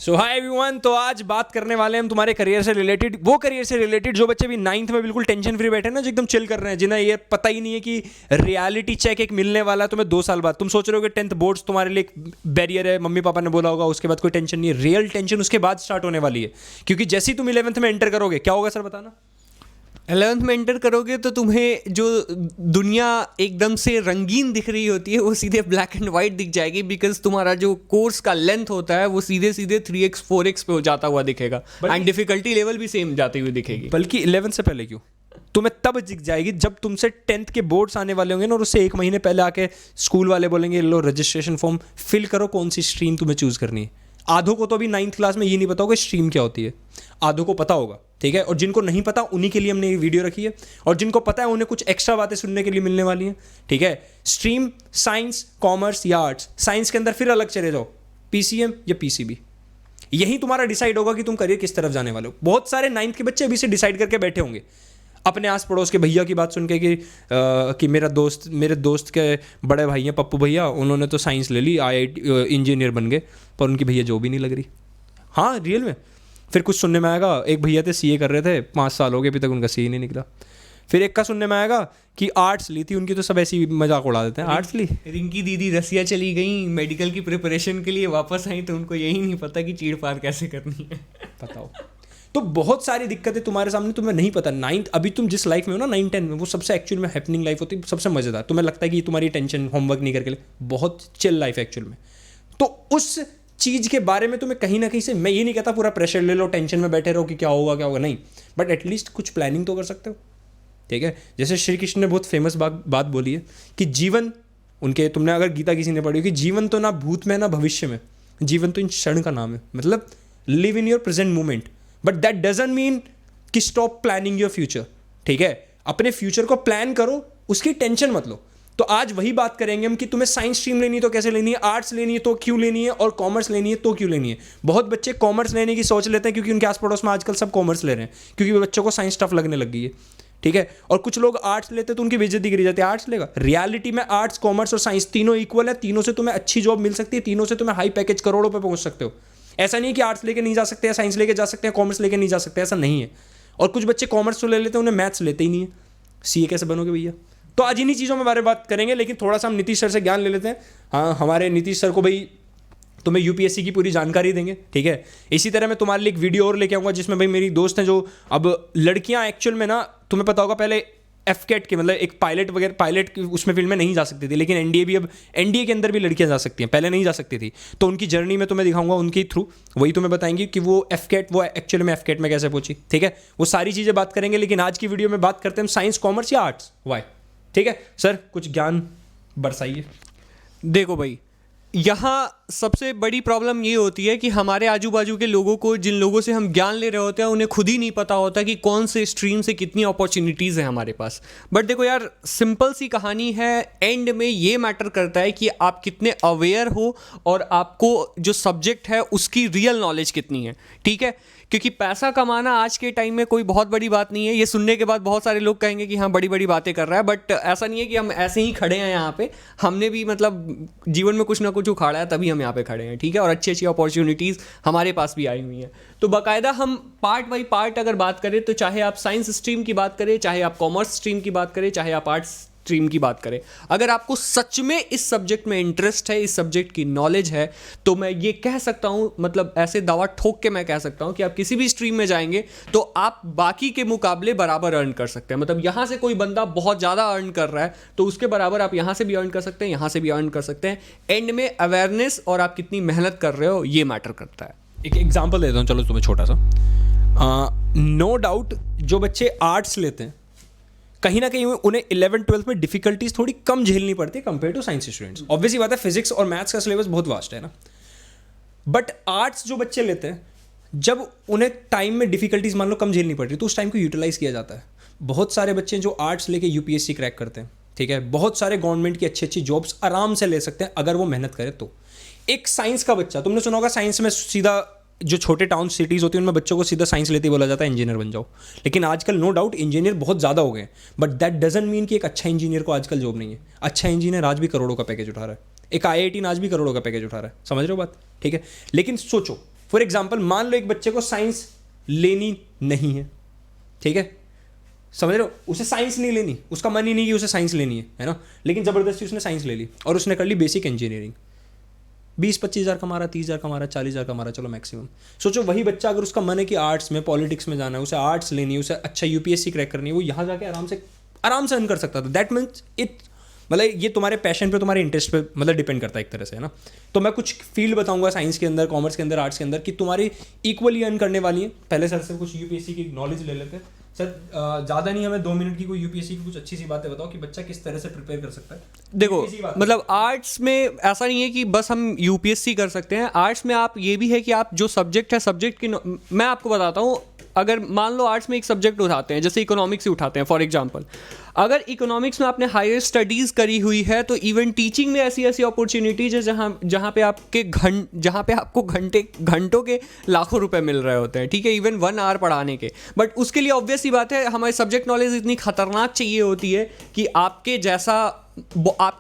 सो hi everyone, तो आज बात करने वाले हैं हम तुम्हारे करियर से रिलेटेड, वो करियर से रिलेटेड जो बच्चे भी 9th में बिल्कुल टेंशन फ्री बैठे हैं ना, जो एकदम चिल कर रहे हैं, जिन्हें ये पता ही नहीं है कि रियलिटी चेक एक मिलने वाला है तुम्हें 2 साल बाद। तुम सोच रहे हो कि 10th बोर्ड्स तुम्हारे लिए एक बैरियर है, मम्मी पापा ने बोला होगा, उसके बाद कोई टेंशन नहीं है। रियल टेंशन उसके बाद स्टार्ट होने वाली है, क्योंकि जैसे ही तुम 11th में एंटर करोगे, क्या होगा सर बताना? 11th में एंटर करोगे तो तुम्हें जो दुनिया एकदम से रंगीन दिख रही होती है वो सीधे ब्लैक एंड वाइट दिख जाएगी, बिकॉज तुम्हारा जो कोर्स का लेंथ होता है वो सीधे सीधे 3x 4x पे हो जाता हुआ दिखेगा एंड डिफिकल्टी लेवल भी सेम जाती हुई दिखेगी। बल्कि 11th से पहले क्यों, तुम्हें तब दिख जाएगी जब तुमसे 10th के बोर्ड्स आने वाले होंगे ना, और उससे 1 महीने पहले आके स्कूल वाले बोलेंगे लो रजिस्ट्रेशन फॉर्म फिल करो, कौन सी स्ट्रीम तुम्हें चूज करनी है। आधों को तो अभी 9th क्लास में ये नहीं पता होगा स्ट्रीम क्या होती है, आधों को पता होगा, ठीक है। और जिनको नहीं पता उन्हीं के लिए हमने ये वीडियो रखी है, और जिनको पता है उन्हें कुछ एक्स्ट्रा बातें सुनने के लिए मिलने वाली हैं, ठीक है। स्ट्रीम साइंस, कॉमर्स या आर्ट्स। साइंस के अंदर फिर अलग चले जाओ, पीसीएम या पीसीबी। यही तुम्हारा डिसाइड होगा कि तुम करियर किस तरफ जाने वाले हो। बहुत सारे 9th के बच्चे अभी से डिसाइड करके बैठे होंगे अपने आस पड़ोस के भैया की बात सुन के कि मेरे दोस्त के बड़े भाई हैं पप्पू भैया, उन्होंने तो साइंस ले ली, IIT इंजीनियर बन गए, पर उनकी भैया जो भी नहीं लग रही। हाँ रियल में। फिर कुछ सुनने में आएगा, एक भैया थे CA कर रहे थे, 5 साल हो गए अभी तक उनका CA नहीं निकला। फिर एक का सुनने में आएगा कि आर्ट्स ली थी उनकी, तो सब ऐसी मजाक उड़ा देते हैं, आर्ट्स ली। रिंकी दीदी रसिया चली गई मेडिकल की प्रिपरेशन के लिए, वापस आई तो उनको यही नहीं पता कि चीड़ पार कैसे करनी है। बताओ। तो बहुत सारी दिक्कतें तुम्हारे सामने, तुम्हें नहीं पता। 9th अभी तुम जिस लाइफ में हो ना, 9-10 में, वो सबसे एक्चुअल में हैपनिंग लाइफ होती है, सबसे मजेदार। तुम्हें लगता है कि तुम्हारी टेंशन होमवर्क नहीं करके, बहुत चिल लाइफ एक्चुअल में। तो उस चीज़ के बारे में तुम्हें कहीं ना कहीं से, मैं ये नहीं कहता पूरा प्रेशर ले लो, टेंशन में बैठे रहो कि क्या होगा नहीं, बट एटलीस्ट कुछ प्लानिंग तो कर सकते हो, ठीक है। जैसे श्री कृष्ण ने बहुत फेमस बात बोली है कि जीवन, उनके, तुमने अगर गीता किसी ने पढ़ी हो कि जीवन तो ना भूत में ना भविष्य में, जीवन तो इन क्षण का नाम है। मतलब live in your present moment, but that doesn't mean कि स्टॉप प्लानिंग योर फ्यूचर, ठीक है। अपने फ्यूचर को प्लान करो, उसकी टेंशन मत लो। तो आज वही बात करेंगे हम कि तुम्हें साइंस स्ट्रीम लेनी है तो कैसे लेनी है, आर्ट्स लेनी है तो क्यों लेनी है, और कॉमर्स लेनी है तो क्यों लेनी है। बहुत बच्चे कॉमर्स लेने की सोच लेते हैं क्योंकि उनके आस पड़ोस में आजकल सब कॉमर्स ले रहे हैं, क्योंकि बच्चों को साइंस टफ लगने लग गई है, ठीक है। और कुछ लोग आर्ट्स लेते तो उनकी बेइज्जती करी जाती है, आर्ट्स लेगा। रियलिटी में आर्ट्स, कॉमर्स और साइंस तीनों इक्वल है, तीनों से तुम्हें अच्छी जॉब मिल सकती है, तीनों से तुम्हें हाई पैकेज करोड़ों पे पहुंच सकते हो। ऐसा नहीं है कि आर्ट्स लेके नहीं जा सकते या साइंस लेके जा सकते हैं, कॉमर्स लेके नहीं जा सकते, ऐसा नहीं है। और कुछ बच्चे कॉमर्स तो ले लेते हैं, उन्हें मैथ्स लेते ही नहीं है, CA कैसे बनोगे भैया। तो आज इन्हीं चीज़ों में बारे में बात करेंगे, लेकिन थोड़ा सा हम नीतीश सर से ज्ञान ले लेते हैं। हाँ, हमारे नीतीश सर को भाई तुम्हें UPSC की पूरी जानकारी देंगे, ठीक है। इसी तरह मैं तुम्हारे लिए एक वीडियो और लेके आऊँगा जिसमें भाई मेरी दोस्त हैं जो, अब लड़कियाँ एक्चुअल में ना, तुम्हें पता होगा पहले FCAT के, मतलब एक पायलट वगैरह, पायलट उसमें फील्ड में नहीं जा सकती थी, लेकिन NDA भी, अब NDA के अंदर भी लड़कियां जा सकती हैं, पहले नहीं जा सकती थी। तो उनकी जर्नी में तुम्हें दिखाऊंगा, उनके थ्रू वही तुम्हें बताएंगे कि वो FCAT, वो एक्चुअली में FCAT में कैसे पहुंची, ठीक है। वो सारी चीज़ें बात करेंगे, लेकिन आज की वीडियो में बात करते हैं साइंस, कॉमर्स या आर्ट्स, वाई, ठीक है। सर कुछ ज्ञान बरसाइए। देखो भाई, यहाँ सबसे बड़ी प्रॉब्लम ये होती है कि हमारे आजू बाजू के लोगों को, जिन लोगों से हम ज्ञान ले रहे होते हैं, उन्हें खुद ही नहीं पता होता कि कौन से स्ट्रीम से कितनी अपॉर्चुनिटीज़ हैं हमारे पास। बट देखो यार, सिंपल सी कहानी है, एंड में ये मैटर करता है कि आप कितने अवेयर हो और आपको जो सब्जेक्ट है उसकी रियल नॉलेज कितनी है, ठीक है। क्योंकि पैसा कमाना आज के टाइम में कोई बहुत बड़ी बात नहीं है। ये सुनने के बाद बहुत सारे लोग कहेंगे कि हाँ बड़ी बड़ी बातें कर रहा है, बट ऐसा नहीं है कि हम ऐसे ही खड़े हैं यहाँ पे। हमने भी मतलब जीवन में कुछ ना कुछ उखाड़ा है, तभी हम यहाँ पे खड़े हैं, ठीक है। और अच्छी अच्छी अपॉर्चुनिटीज़ हमारे पास भी आई हुई हैं। तो बाकायदा हम पार्ट बाई पार्ट अगर बात करें, तो चाहे आप साइंस स्ट्रीम की बात करें, चाहे आप कॉमर्स स्ट्रीम की बात करें, चाहे आप आर्ट्स स्ट्रीम की बात करें, अगर आपको सच में इस सब्जेक्ट में इंटरेस्ट है, इस सब्जेक्ट की नॉलेज है, तो मैं ये कह सकता हूं, मतलब ऐसे दावा ठोक के मैं कह सकता हूं कि आप किसी भी स्ट्रीम में जाएंगे तो आप बाकी के मुकाबले बराबर अर्न कर सकते हैं। मतलब यहां से कोई बंदा बहुत ज़्यादा अर्न कर रहा है तो उसके बराबर आप यहां से भी अर्न कर सकते हैं, यहां से भी अर्न कर सकते हैं। एंड में अवेयरनेस और आप कितनी मेहनत कर रहे हो, ये मैटर करता है। एक एग्जाम्पल देता हूँ, चलो तुम्हें छोटा सा। नो डाउट जो बच्चे आर्ट्स लेते हैं, कहीं ना कहीं उन्हें 11th-12th में डिफिकल्टीज थोड़ी कम झेलनी पड़ती है compare to science students. Obviously बात है, फिजिक्स और मैथ्स का सिलेबस बहुत वास्ट है ना। बट आर्ट्स जो बच्चे लेते हैं, जब उन्हें टाइम में डिफिकल्टीज मान लो कम झेलनी पड़ती है, तो उस टाइम को यूटिलाइज किया जाता है। बहुत सारे बच्चे जो आर्ट्स लेके UPSC क्रैक करते हैं, ठीक है। बहुत सारे गवर्नमेंट की अच्छी अच्छी जॉब्स आराम से ले सकते हैं अगर वो मेहनत करे तो। एक साइंस का बच्चा, तुमने सुना होगा साइंस में सीधा, जो छोटे टाउन सिटीज़ होती हैं उनमें बच्चों को सीधा साइंस लेते ही बोला जाता है इंजीनियर बन जाओ। लेकिन आजकल नो डाउट इंजीनियर बहुत ज़्यादा हो गए, बट दैट डजंट मीन कि एक अच्छा इंजीनियर को आजकल जॉब नहीं है। अच्छा इंजीनियर आज भी करोड़ों का पैकेज उठा रहा है, एक IIT आज भी करोड़ों का पैकेज उठा रहा है, समझ रहे हो बात, ठीक है। लेकिन सोचो फॉर एग्जाम्पल मान लो एक बच्चे को साइंस लेनी नहीं है, ठीक है, समझ रहे हो, उसे साइंस नहीं लेनी, उसका मन ही नहीं कि उसे साइंस लेनी है ना, लेकिन ज़बरदस्ती उसने साइंस ले ली और उसने कर ली बेसिक इंजीनियरिंग, 20-25 हज़ार कमा रहा, 30 हज़ार कमा रहा, 40 हज़ार कमा रहा, चलो मैक्सिमम। सोचो वही बच्चा अगर उसका मन है कि आर्ट्स में, पॉलिटिक्स में जाना है, उसे आर्ट्स लेनी है, उसे अच्छा यूपीएससी क्रैक करनी है, वो यहाँ जाके आराम से अर्न कर सकता था। दैट मीन्स इट, मतलब ये तुम्हारे पैशन पे, तुम्हारे इंटरेस्ट पे मतलब डिपेंड करता है एक तरह से, है ना। तो मैं कुछ फील्ड बताऊंगा साइंस के अंदर, कॉमर्स के अंदर, आर्ट्स के अंदर, कि तुम्हारी इक्वली अर्न करने वाली है। पहले सर से कुछ यूपीएससी की नॉलेज ले लेते हैं। सर ज़्यादा नहीं, हमें 2 मिनट की कोई यूपीएससी की कुछ अच्छी सी बातें बताओ कि बच्चा किस तरह से प्रिपेयर कर सकता है। देखो मतलब आर्ट्स में ऐसा नहीं है कि बस हम यूपीएससी कर सकते हैं। आर्ट्स में आप ये भी है कि आप जो सब्जेक्ट है, सब्जेक्ट की मैं आपको बताता हूँ, अगर मान लो आर्ट्स में एक सब्जेक्ट उठाते हैं, जैसे इकोनॉमिक्स ही उठाते हैं फॉर एग्जांपल, अगर इकोनॉमिक्स में आपने हायर स्टडीज़ करी हुई है तो इवन टीचिंग में ऐसी ऐसी अपॉर्चुनिटीज है जहाँ पे आपको घंटों के लाखों रुपए मिल रहे होते हैं, ठीक है, इवन 1 आवर पढ़ाने के। बट उसके लिए ऑब्वियस सी बात है, हमारी सब्जेक्ट नॉलेज इतनी खतरनाक चाहिए होती है कि आपके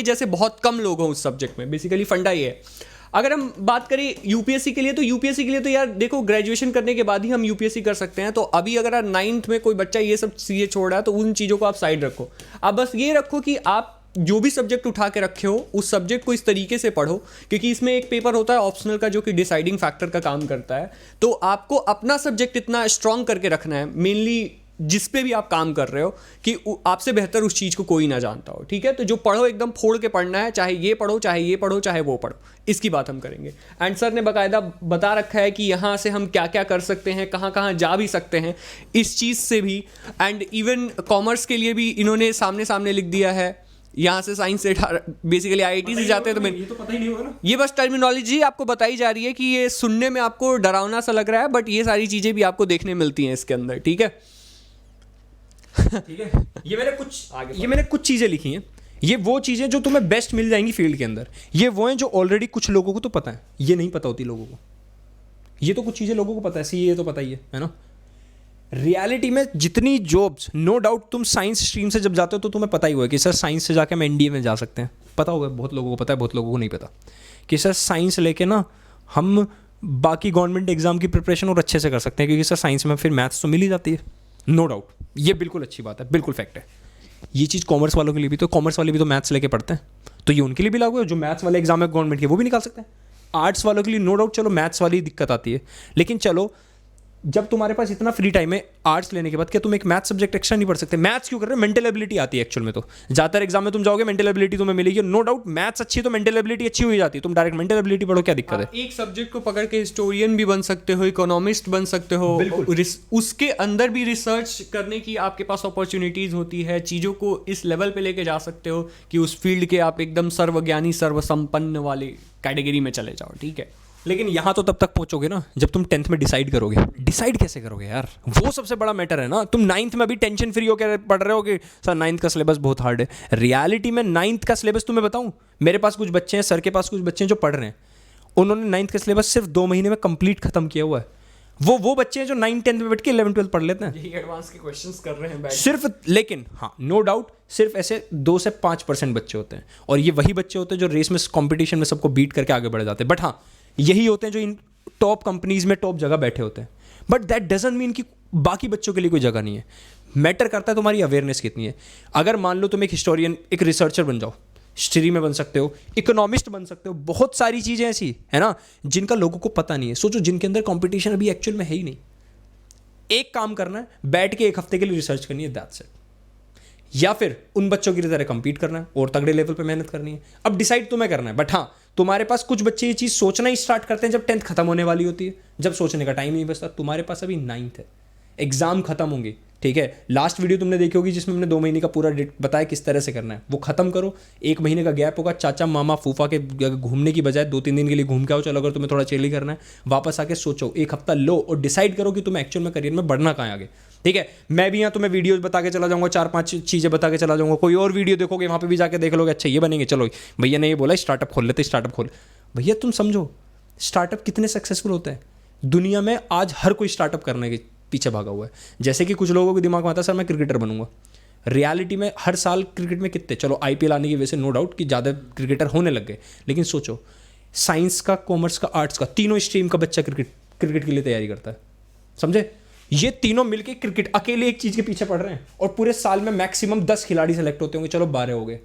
जैसे बहुत कम लोग हों उस सब्जेक्ट में। बेसिकली फंडा ये है। अगर हम बात करें यूपीएससी के लिए तो यार देखो, ग्रेजुएशन करने के बाद ही हम यूपीएससी कर सकते हैं। तो अभी अगर 9th में कोई बच्चा ये सब चीज़ें छोड़ रहा है तो उन चीज़ों को आप साइड रखो। आप बस ये रखो कि आप जो भी सब्जेक्ट उठा के रखे हो उस सब्जेक्ट को इस तरीके से पढ़ो, क्योंकि इसमें एक पेपर होता है ऑप्शनल का जो कि डिसाइडिंग फैक्टर का काम करता है। तो आपको अपना सब्जेक्ट इतना स्ट्रांग करके रखना है, मेनली जिस पे भी आप काम कर रहे हो, कि आपसे बेहतर उस चीज़ को कोई ना जानता हो, ठीक है। तो जो पढ़ो एकदम फोड़ के पढ़ना है, चाहे ये पढ़ो, चाहे वो पढ़ो, इसकी बात हम करेंगे। एंड सर ने बाकायदा बता रखा है कि यहाँ से हम क्या क्या कर सकते हैं, कहाँ कहाँ जा भी सकते हैं इस चीज़ से भी। एंड इवन कॉमर्स के लिए भी इन्होंने सामने लिख दिया है, यहाँ से साइंस से बेसिकली IIT से जाते हैं। तो ये तो पता ही नहीं होगा ना, ये बस टर्मिनोलॉजी आपको बताई जा रही है कि ये सुनने में आपको डरावना सा लग रहा है, बट ये सारी चीज़ें भी आपको देखने मिलती हैं इसके अंदर, ठीक है। ठीक है, ये मैंने कुछ चीज़ें लिखी हैं। ये वो चीज़ें जो तुम्हें बेस्ट मिल जाएंगी फील्ड के अंदर, ये वो हैं जो ऑलरेडी कुछ लोगों को तो पता है, ये नहीं पता होती लोगों को। ये तो कुछ चीज़ें लोगों को पता है, ये तो पता ही है ना। रियलिटी में जितनी जॉब्स, नो डाउट तुम साइंस स्ट्रीम से जब जाते हो तो तुम्हें पता ही होगा कि सर साइंस से जाके हम NDA में जा सकते हैं, पता होगा, बहुत लोगों को पता है, बहुत लोगों को नहीं पता कि सर साइंस लेके ना हम बाकी गवर्नमेंट एग्जाम की प्रिपरेशन और अच्छे से कर सकते हैं, क्योंकि सर साइंस में फिर मैथ्स तो मिल ही जाती है। नो डाउट, ये बिल्कुल अच्छी बात है, बिल्कुल फैक्ट है। ये चीज़ कॉमर्स वालों के लिए भी, तो कॉमर्स वाले भी तो मैथ्स लेके पढ़ते हैं, तो ये उनके लिए भी लागू है। जो मैथ्स वाले एग्जाम है गवर्नमेंट के, वो भी निकाल सकते हैं। आर्ट्स वालों के लिए नो डाउट चलो मैथ्स वाली दिक्कत आती है, लेकिन चलो जब तुम्हारे पास इतना फ्री टाइम है आर्ट्स लेने के बाद, क्या तुम एक मैथ्स सब्जेक्ट एक्स्ट्रा नहीं पढ़ सकते? मैथ्स क्यों कर रहे हो? मेंटल एबिलिटी आती है एक्चुअल में। तो ज़्यादातर एग्जाम में तुम जाओगे मेंटल एबिलिटी तुम्हें मिलेगी, नो डाउट मैथ्स अच्छी तो मेंटल एबिलिटी अच्छी हुई जाती है, तुम डायरेक्ट मेंटल एबिलिटी पढ़ो, क्या दिक्कत है? एक सब्जेक्ट को पकड़ के हिस्टोरियन भी बन सकते हो, इकोनॉमिस्ट बन सकते हो, उसके अंदर भी रिसर्च करने की आपके पास अपॉर्चुनिटीज होती है, चीज़ों को इस लेवल पे लेके जा सकते हो कि उस फील्ड के आप एकदम सर्वज्ञानी सर्वसंपन्न वाले कैटेगरी में चले जाओ, ठीक है। लेकिन यहाँ तो तब तक पहुँचोगे ना जब तुम 10th में डिसाइड करोगे। डिसाइड कैसे करोगे यार, वो सबसे बड़ा मैटर है ना। तुम 9th में अभी टेंशन फ्री होकर पढ़ रहे हो कि सर 9th का सिलेबस बहुत हार्ड है। रियलिटी में 9th का सिलेबस तुम्हें बताऊँ, मेरे पास कुछ बच्चे हैं, सर के पास कुछ बच्चे हैं जो पढ़ रहे हैं, उन्होंने 9th का सिलेबस सिर्फ 2 महीने में कंप्लीट खत्म किया हुआ है। वो बच्चे हैं जो 9th-10th में बैठ के 11th-12th पढ़ लेते हैं, यही एडवांस के क्वेश्चंस कर रहे हैं सिर्फ। लेकिन हाँ, नो डाउट सिर्फ ऐसे 2 से 5% बच्चे होते हैं, और ये वही बच्चे होते हैं जो रेस में, कंपटीशन में सबको बीट करके आगे बढ़ जाते हैं। बट हाँ, यही होते हैं जो इन टॉप कंपनीज में टॉप जगह बैठे होते हैं। बट दैट डजंट मीन कि बाकी बच्चों के लिए कोई जगह नहीं है। मैटर करता है तुम्हारी अवेयरनेस कितनी है। अगर मान लो तुम एक हिस्टोरियन, एक रिसर्चर बन जाओ, हिस्ट्री में बन सकते हो, इकोनॉमिस्ट बन सकते हो, बहुत सारी चीज़ें ऐसी है ना जिनका लोगों को पता नहीं है। सोचो जिनके अंदर कंपटीशन अभी एक्चुअल में है ही नहीं। एक काम करना है, बैठ के 1 हफ्ते के लिए रिसर्च करनी है, दैट्स इट। या फिर उन बच्चों की तरह कम्पीट करना है और तगड़े लेवल पे मेहनत करनी है। अब डिसाइड तुम्हें करना है। बट हाँ, तुम्हारे पास कुछ बच्चे ये चीज़ सोचना ही स्टार्ट करते हैं जब 10th खत्म होने वाली होती है, जब सोचने का टाइम नहीं बचता। तुम्हारे पास अभी 9th है, एग्जाम खत्म होंगे, ठीक है। लास्ट वीडियो तुमने देखी होगी जिसमें हमने 2 महीने का पूरा डेट बताया किस तरह से करना है। वो खत्म करो, 1 महीने का गैप होगा, चाचा मामा फूफा के घूमने की बजाय 2-3 दिन के लिए घूम के आओ। चलो अगर तुम्हें थोड़ा चिल करना है, वापस आके सोचो, 1 हफ्ता लो और डिसाइड करो कि तुम्हें एक्चुअल में करियर में बढ़ना कहाँ है आगे, ठीक है। मैं भी यहाँ तुम्हें वीडियोस बता के चला जाऊँगा, 4-5 चीज़ें बता के चला जाऊँगा। कोई और वीडियो देखोगे वहाँ पे भी जाके देख लोगे, अच्छा ये बनेंगे, चलो भैया ने ये बोला स्टार्टअप खोल लेते, स्टार्टअप खोल। भैया तुम समझो स्टार्टअप कितने सक्सेसफुल होते हैं दुनिया में। आज हर कोई स्टार्टअप करने के पीछे भागा हुआ है। जैसे कि कुछ लोगों के दिमाग में आता है सर मैं क्रिकेटर बनूंगा। रियलिटी में हर साल क्रिकेट में कितने, चलो IPL आने की वजह से नो डाउट कि ज़्यादा क्रिकेटर होने लग गए, लेकिन सोचो साइंस का, कॉमर्स का, आर्ट्स का, तीनों स्ट्रीम का बच्चा क्रिकेट क्रिकेट के लिए तैयारी करता है, समझे? ये तीनों मिलके क्रिकेट अकेले एक चीज़ के पीछे पड़ रहे हैं, और पूरे साल में मैक्सिमम 10 खिलाड़ी सेलेक्ट होते होंगे, चलो 12 हो गए।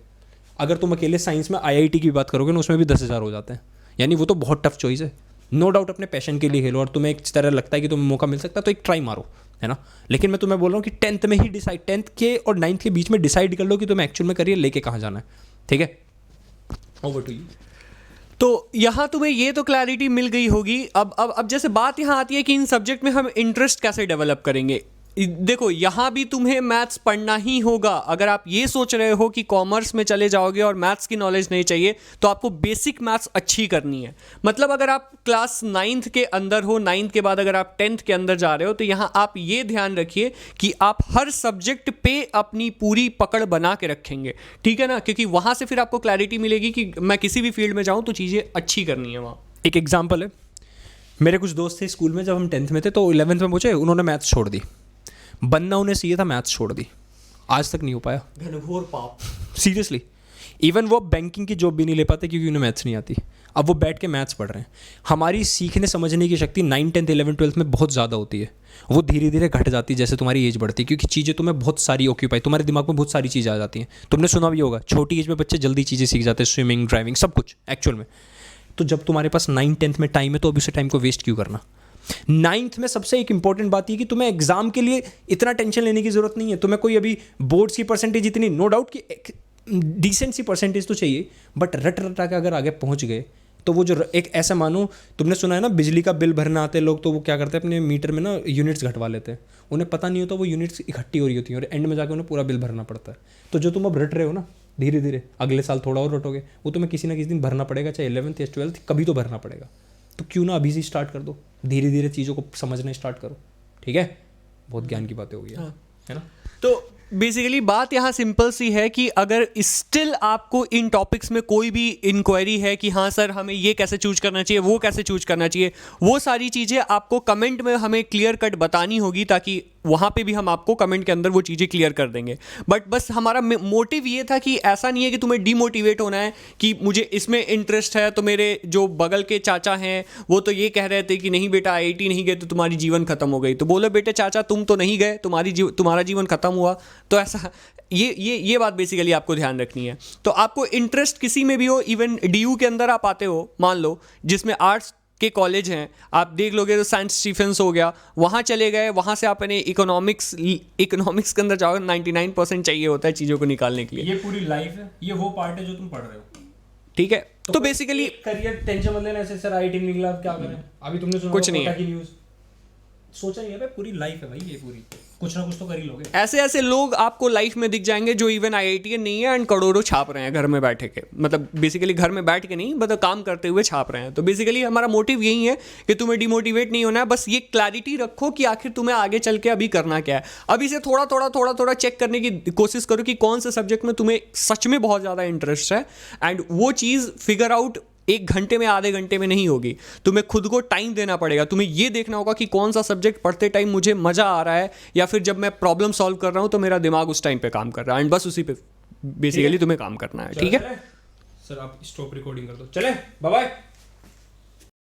अगर तुम अकेले साइंस में IIT की बात करोगे ना, उसमें भी 10,000 हो जाते हैं। यानी वो तो बहुत टफ चॉइस है। नो डाउट अपने पैशन के लिए खेलो, और तुम्हें एक तरह लगता है कि तुम्हें मौका मिल सकता है तो एक ट्राई मारो, है ना? लेकिन मैं तुम्हें बोल रहा हूँ कि 10th में ही डिसाइड, 10th के और 9th के बीच में डिसाइड कर लो कि तुम्हें एक्चुअल में करियर लेके कहाँ जाना है, ठीक है? Over to you. तो यहाँ तुम्हें ये तो क्लैरिटी मिल गई होगी। अब जैसे बात यहाँ आती है कि इन सब्जेक्ट में हम इंटरेस्ट कैसे डेवलप करेंगे। देखो, यहाँ भी तुम्हें मैथ्स पढ़ना ही होगा। अगर आप ये सोच रहे हो कि कॉमर्स में चले जाओगे और मैथ्स की नॉलेज नहीं चाहिए, तो आपको बेसिक मैथ्स अच्छी करनी है। मतलब अगर आप क्लास 9th के अंदर हो, 9th के बाद अगर आप 10th के अंदर जा रहे हो, तो यहाँ आप ये ध्यान रखिए कि आप हर सब्जेक्ट पे अपनी पूरी पकड़ बना के रखेंगे, ठीक है ना? क्योंकि वहाँ से फिर आपको क्लैरिटी मिलेगी कि मैं किसी भी फील्ड में जाऊँ तो चीज़ें अच्छी करनी है वहाँ। एक एग्जाम्पल है, मेरे कुछ दोस्त थे स्कूल में, जब हम 10th में थे तो 11th में पहुंचे, उन्होंने मैथ्स छोड़ दी। बनना उन्हें चाहिए था, मैथ्स छोड़ दी, आज तक नहीं हो पाया। घनघोर पाप, सीरियसली। इवन वो बैंकिंग की जॉब भी नहीं ले पाते क्योंकि उन्हें मैथ्स नहीं आती। अब वो बैठ के मैथ्स पढ़ रहे हैं। हमारी सीखने समझने की शक्ति 9, 10, 11, 12 में बहुत ज़्यादा होती है, वो धीरे धीरे घट जाती है जैसे तुम्हारी एज बढ़ती है, क्योंकि चीज़ें तुम्हें बहुत सारी ऑक्यूपाई, तुम्हारे दिमाग में बहुत सारी चीज़ें आ जाती हैं। तुमने सुना भी होगा, छोटी एज में बच्चे जल्दी चीज़ें सीख जाते हैं, स्विमिंग, ड्राइविंग, सब कुछ एक्चुअल में। तो जब तुम्हारे पास 9, 10th में टाइम है, तो अभी उसे टाइम को वेस्ट क्यों करना? 9th में सबसे एक इंपॉर्टेंट बात ये कि तुम्हें एग्जाम के लिए इतना टेंशन लेने की जरूरत नहीं है। तुम्हें कोई अभी बोर्ड्स की परसेंटेज इतनी, नो डाउट कि डिसेंट सी परसेंटेज तो चाहिए, बट रट रटा के अगर आगे पहुंच गए तो वो जो एक ऐसा मानो, तुमने सुना है ना, बिजली का बिल भरना आते लोग, तो वो क्या करते हैं, अपने मीटर में ना यूनिट्स घटवा लेते हैं। उन्हें पता नहीं होता वो यूनिट्स इकट्ठी हो रही होती हैं, और एंड में जाकर उन्हें पूरा बिल भरना पड़ता है। तो जो तुम अब रट रहे हो ना, धीरे धीरे अगले साल थोड़ा और रटोगे, वो तुम्हें किसी ना किसी दिन भरना पड़ेगा, चाहे 11th या 12th, कभी तो भरना पड़ेगा। तो क्यों ना अभी से स्टार्ट कर दो, धीरे धीरे चीज़ों को समझना स्टार्ट करो, ठीक है? बहुत ज्ञान की बातें हो गई है ना? तो बेसिकली बात यहाँ सिंपल सी है कि अगर स्टिल आपको इन टॉपिक्स में कोई भी इंक्वायरी है कि हाँ सर हमें ये कैसे चूज करना चाहिए, वो कैसे चूज करना चाहिए, वो सारी चीज़ें आपको कमेंट में हमें क्लियर कट बतानी होगी, ताकि वहाँ पे भी हम आपको कमेंट के अंदर वो चीज़ें क्लियर कर देंगे। बट बस हमारा मोटिव ये था कि ऐसा नहीं है कि तुम्हें डीमोटिवेट होना है कि मुझे इसमें इंटरेस्ट है। तो मेरे जो बगल के चाचा हैं वो तो ये कह रहे थे कि नहीं बेटा IIT नहीं गए तो तुम्हारी जीवन खत्म हो गई। तो बोलो बेटे चाचा तुम तो नहीं गए, तुम्हारा जीवन खत्म हुआ। तो ऐसा ये बात बेसिकली आपको ध्यान रखनी है। तो आपको इंटरेस्ट किसी में भी हो, इवन DU के अंदर आप आते हो, मान लो जिसमें आर्ट्स के कॉलेज हैं, आप देख लोगे तो सेंट स्टीफेंस हो गया, वहाँ चले गए, वहाँ से आपने इकोनॉमिक्स के अंदर जाओगे, 99% चाहिए होता है चीज़ों को निकालने के लिए। ये पूरी लाइफ है, ये वो पार्ट है जो तुम पढ़ रहे हो, ठीक है? तो बेसिकली करियर टेंशन मत लेना, ऐसे सर IIT निकला अब क्या करें। अभी तुमने सुना कुछ नहीं है की न्यूज़, सोचा नहीं है भाई, पूरी लाइफ है भाई, ये पूरी कुछ ना कुछ तो कर ही लोगे। ऐसे लोग आपको लाइफ में दिख जाएंगे जो इवन IIT नहीं है एंड करोड़ों छाप रहे हैं घर में बैठे के, मतलब बेसिकली घर में बैठ के नहीं, मतलब काम करते हुए छाप रहे हैं। तो बेसिकली हमारा मोटिव यही है कि तुम्हें डिमोटिवेट नहीं होना है, बस ये क्लैरिटी रखो कि आखिर तुम्हें आगे चल के अभी करना क्या है। अभी से थोड़ा चेक करने की कोशिश करो कि कौन से सब्जेक्ट में तुम्हें सच में बहुत ज़्यादा इंटरेस्ट है, एंड वो चीज़ फिगर आउट 1 घंटे में, आधे घंटे में नहीं होगी। तुम्हें खुद को टाइम देना पड़ेगा। तुम्हें ये देखना होगा कि कौन सा सब्जेक्ट पढ़ते टाइम मुझे मज़ा आ रहा है, या फिर जब मैं प्रॉब्लम सॉल्व कर रहा हूँ तो मेरा दिमाग उस टाइम पे काम कर रहा है, एंड बस उसी पे बेसिकली तुम्हें काम करना है, ठीक है? सर आप स्टॉप रिकॉर्डिंग कर दो, चले, बाय बाय।